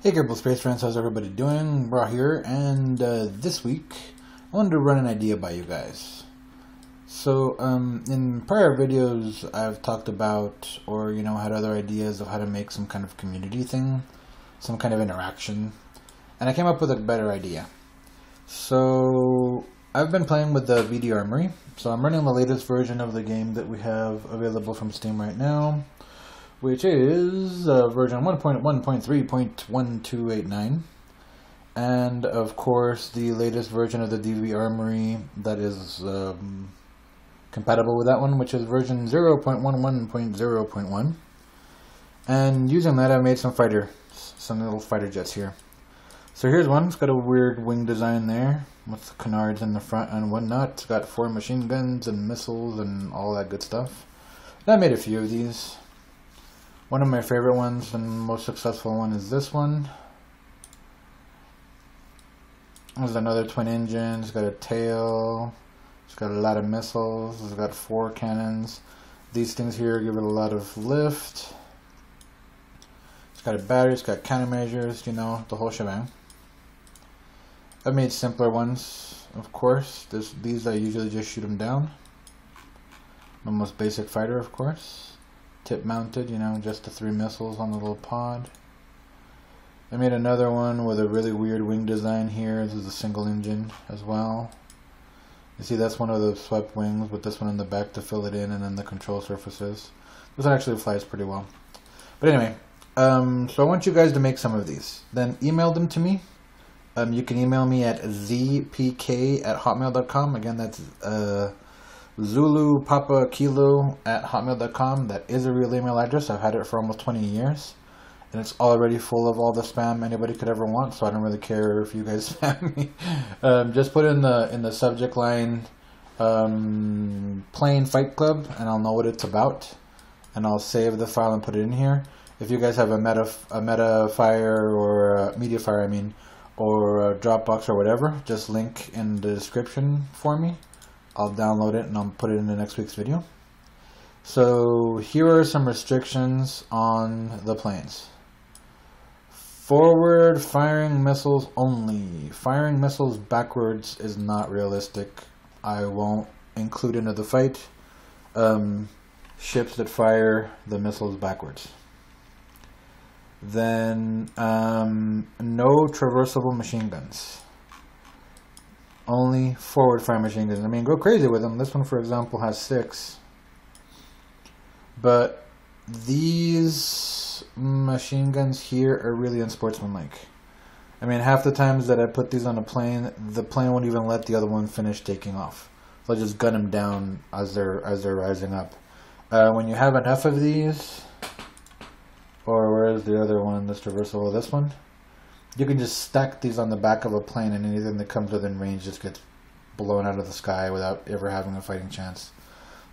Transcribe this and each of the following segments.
Hey Kerbal Space Friends, how's everybody doing? Raw here, and this week I wanted to run an idea by you guys. So, in prior videos I've talked about, or had other ideas of how to make some kind of community thing, some kind of interaction, and I came up with a better idea. So, I've been playing with the VD Armory, so I'm running the latest version of the game that we have available from Steam right now, which is version 1.1.3.1289, and of course the latest version of the DV Armory that is compatible with that one, which is version 0.11.0.1. And using that, I made some little fighter jets here. So here's one. It's got a weird wing design there with canards in the front and whatnot. It's got 4 machine guns and missiles and all that good stuff. And I made a few of these. One of my favorite ones and most successful one is this one. There's another twin engine. It's got a tail. It's got a lot of missiles. It's got 4 cannons. These things here give it a lot of lift. It's got a battery. It's got countermeasures. The whole shebang. I've made simpler ones, of course. These I usually just shoot them down. My most basic fighter, of course. Tip mounted, just the 3 missiles on the little pod. I made another one with a really weird wing design here. This is a single engine as well. You see, that's one of the swept wings with this one in the back to fill it in, and then the control surfaces. This one actually flies pretty well. But anyway, so I want you guys to make some of these. Then email them to me. You can email me at zpk@hotmail.com. Again, that's Zulu Papa Kilo at hotmail.com. That is a real email address. I've had it for almost 20 years, and it's already full of all the spam anybody could ever want. So I don't really care if you guys spam me. Just put in the subject line "Playing Fight Club," and I'll know what it's about, and I'll save the file and put it in here. If you guys have a Metafire or a Mediafire, or a Dropbox or whatever, just link in the description for me. I'll download it and I'll put it in the next week's video. So here are some restrictions on the planes. Forward firing missiles only. Firing missiles backwards is not realistic. I won't include into the fight ships that fire the missiles backwards. Then no traversable machine guns. Only forward fire machine guns. Go crazy with them. This one, for example, has 6. But these machine guns here are really unsportsmanlike. Half the times that I put these on a plane, the plane won't even let the other one finish taking off. They'll just gun them down as they're rising up. When you have enough of these, or where's the other one that's traversable? This one. You can just stack these on the back of a plane, and anything that comes within range just gets blown out of the sky without ever having a fighting chance.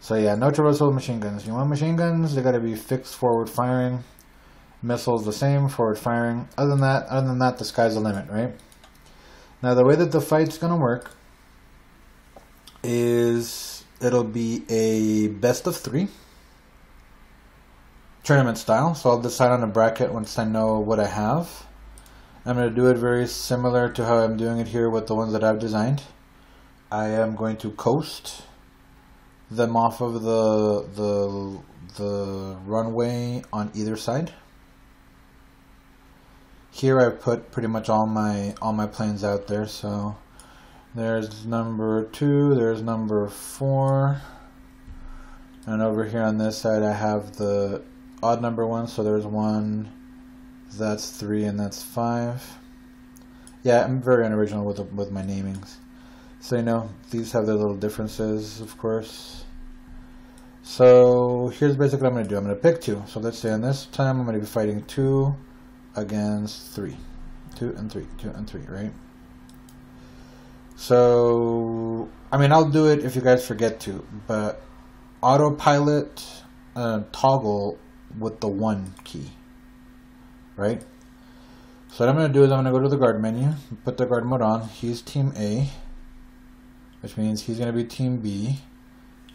So yeah, no traversable machine guns. You want machine guns, they gotta be fixed forward firing. Missiles the same, forward firing. Other than that, the sky's the limit, right? Now the way that the fight's gonna work is it'll be a best of 3. Tournament style, so I'll decide on a bracket once I know what I have. I'm going to do it very similar to how I'm doing it here with the ones that I've designed. I am going to coast them off of the runway on either side. Here I put pretty much all my planes out there. So there's number 2, there's number 4, and over here on this side I have the odd number 1. So there's 1. That's 3 and that's 5. Yeah, I'm very unoriginal with my namings. So these have their little differences, of course. So here's basically what I'm going to do. I'm going to pick 2. So let's say on this time I'm going to be fighting 2 against 3. 2 and 3, 2 and 3, right? So I'll do it if you guys forget to, but autopilot toggle with the 1 key. Right? So what I'm going to do is I'm going to go to the guard menu, put the guard mode on. He's team A, which means he's going to be team B,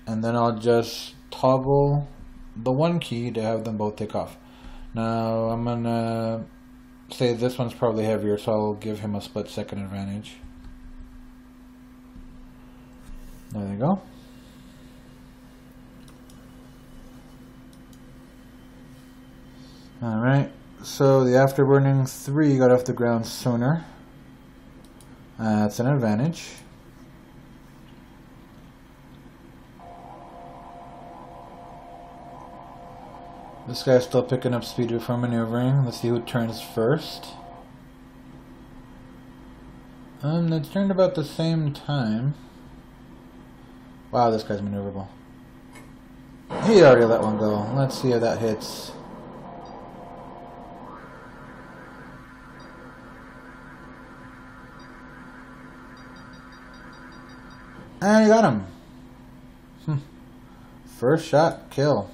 and then I'll just toggle the 1 key to have them both take off. Now I'm going to say this one's probably heavier, so I'll give him a split second advantage. There they go. Alright, so the Afterburning 3 got off the ground sooner. That's an advantage. This guy's still picking up speed before maneuvering. Let's see who turns first. They turned about the same time. Wow, this guy's maneuverable. He already let one go. Let's see how that hits. And you got him. First shot, kill.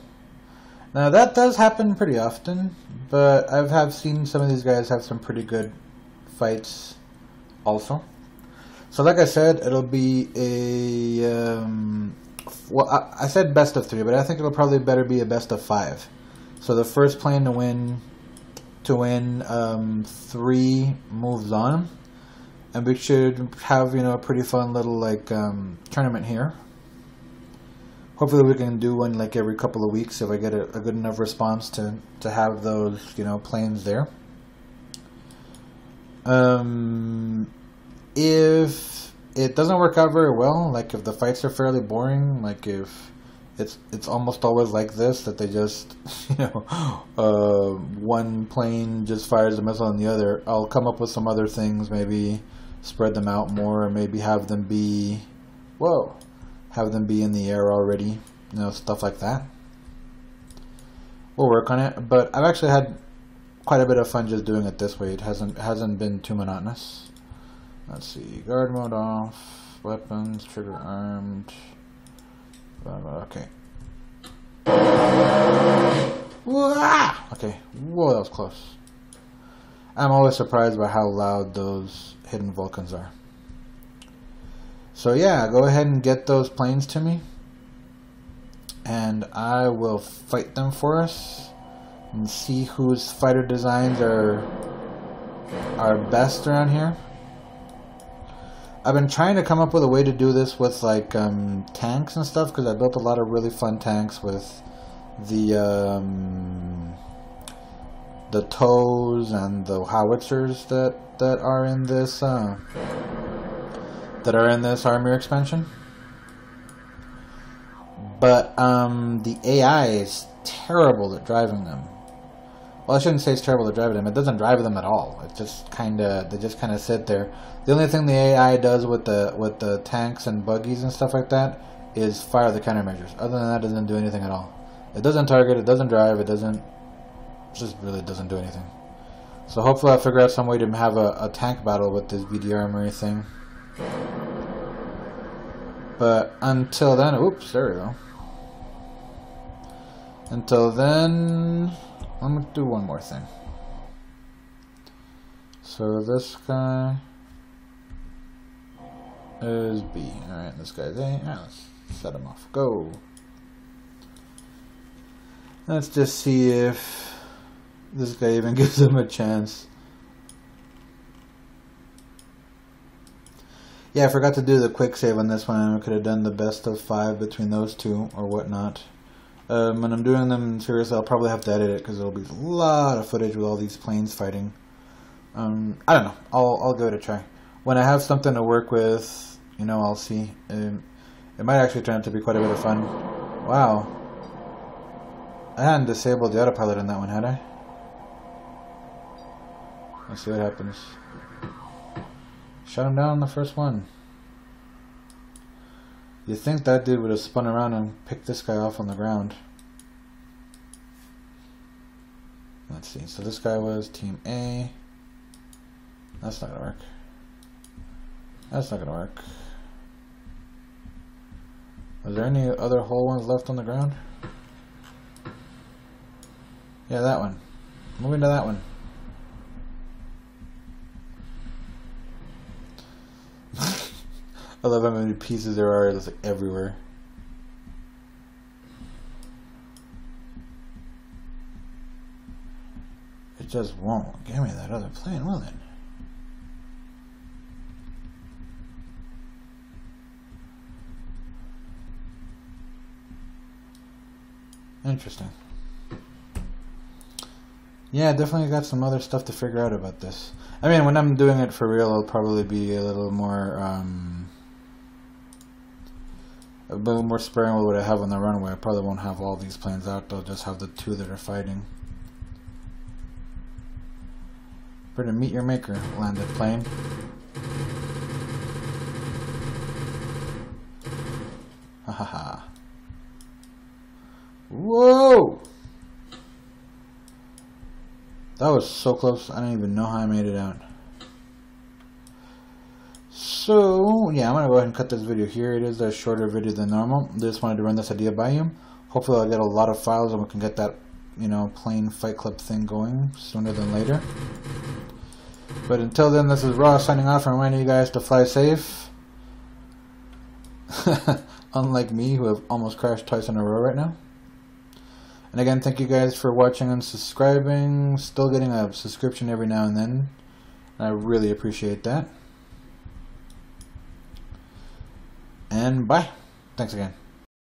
Now that does happen pretty often, but I have seen some of these guys have some pretty good fights also. So like I said, it'll be a, well, I said best of 3, but I think it'll probably better be a best of 5. So the first plane to win 3 moves on. And we should have, you know, a pretty fun little, like, tournament here. Hopefully we can do one, like, every couple of weeks if I get a good enough response to have those, you know, planes there. If it doesn't work out very well, like, if the fights are fairly boring, like, if it's almost always like this, that they just, you know, one plane just fires a missile on the other, I'll come up with some other things, maybe spread them out more, or maybe have them be, have them be in the air already, you know, stuff like that. We'll work on it, but I've actually had quite a bit of fun just doing it this way. It hasn't been too monotonous. Let's see, guard mode off, weapons, trigger armed, okay. Okay, whoa, that was close. I'm always surprised by how loud those hidden Vulcans are. So yeah, go ahead and get those planes to me, and I will fight them for us and see whose fighter designs are best around here. I've been trying to come up with a way to do this with, like, tanks and stuff, because I built a lot of really fun tanks with the tows and the howitzers that are in this army expansion. But the AI is terrible at driving them. Well, I shouldn't say it's terrible at driving them. It doesn't drive them at all. It just they just kind of sit there. The only thing the AI does with the tanks and buggies and stuff like that is fire the countermeasures. Other than that, it doesn't do anything at all. It doesn't target. It doesn't drive. It just really doesn't do anything. So hopefully I'll figure out some way to have a tank battle with this BD armory thing. But until then, oops, there we go. Until then, I'm going to do one more thing. So this guy is B. Alright, this guy's A. Alright, let's set him off. Go. Let's just see if this guy even gives him a chance. Yeah, I forgot to do the quick save on this one. I could have done the best of 5 between those two or whatnot. When I'm doing them seriously, I'll probably have to edit it because there'll be a lot of footage with all these planes fighting. I don't know. I'll give it a try. When I have something to work with, you know, I'll see. It might actually turn out to be quite a bit of fun. Wow. I hadn't disabled the autopilot on that one, had I? Let's see what happens. Shut him down on the first one. You'd think that dude would have spun around and picked this guy off on the ground. Let's see. So this guy was Team A. That's not gonna work. That's not gonna work. Are there any other whole ones left on the ground? Yeah, that one. Moving to that one. I love how many pieces there are. It's like everywhere. It It just won't give me that other plane, will it? Interesting. Yeah, definitely got some other stuff to figure out about this. I mean, when I'm doing it for real, it'll probably be a little more sparing with what I have on the runway. I probably won't have all these planes out. I'll just have the two that are fighting. Better meet your maker, landed plane. Ha ha ha. Whoa! That was so close, I don't even know how I made it out. So, yeah, I'm going to go ahead and cut this video here. It is a shorter video than normal. Just wanted to run this idea by you. Hopefully I'll get a lot of files and we can get that, you know, plane fight club thing going sooner than later. But until then, this is Raw signing off and reminding you guys to fly safe. Unlike me, who have almost crashed twice in a row right now. And again, thank you guys for watching and subscribing. Still getting a subscription every now and then. I really appreciate that. And bye. Thanks again.